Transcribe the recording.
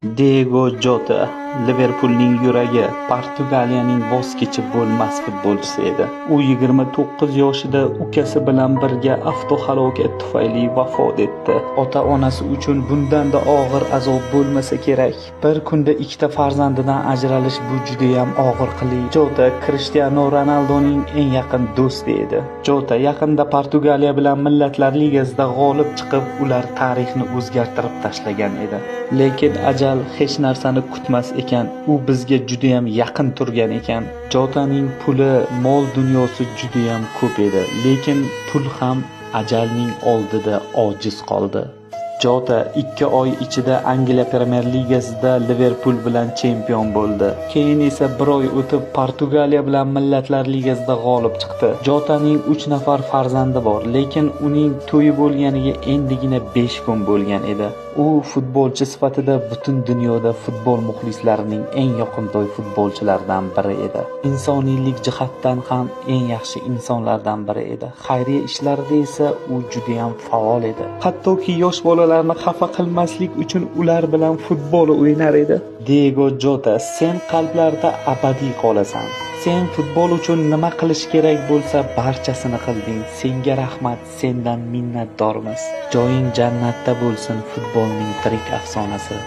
Diego Jota Liverpulning yuragi, Portugaliyaning voz kechib bo'lmas futbolchisi edi. U 29 yoshida ukasi bilan birga avtohalokat tufayli vafot etdi. Ota-onasi uchun bundanda og'ir azob bo'lmasa kerak. Bir kunda ikkita farzandidan ajralish bu juda ham og'riqli. Jota Cristiano Ronaldoning eng yaqin do'sti edi. Jota yaqinda Portugaliya bilan Millatlar Ligasida g'olib chiqib, ular tarixni o'zgartirib tashlagan edi. Lekin ajal hech narsani kutmas ekan, u bizga juda ham yaqin turgan ekan. Jotaning puli, mol dunyosi juda ham ko'p edi, lekin pul ham ajalning oldida ojiz qoldi. Jota 2 oy ichida Angliya Premyer Ligasida Liverpul bilan chempion bo'ldi. Keyin esa 1 oy o'tib Portugaliya bilan Millatlar Ligasida g'olib chiqdi. Jotaning 3 nafar farzandi bor, lekin uning to'yi bo'lganiga endigina 5 kun bo'lgan edi. U futbolchi sifatida butun dunyoda futbol muxlislarining eng yoqimtoy futbolchilaridan biri edi. Insoniylik jihatdan ham eng yaxshi insonlardan biri edi. Xayriya ishlarida esa u juda ham faol edi. Hattoki yosh bolalarni xafa qilmaslik uchun ular bilan futbol o'ynar edi. Diego Jota, sen qalblarda abadiy qolasan. Sen futbol uchun nima qilish kerak bo'lsa barchasini qilding. Senga rahmat, sendan minnatdormiz. Joying jannatda bo'lsin, futbolning tirik afsonasi.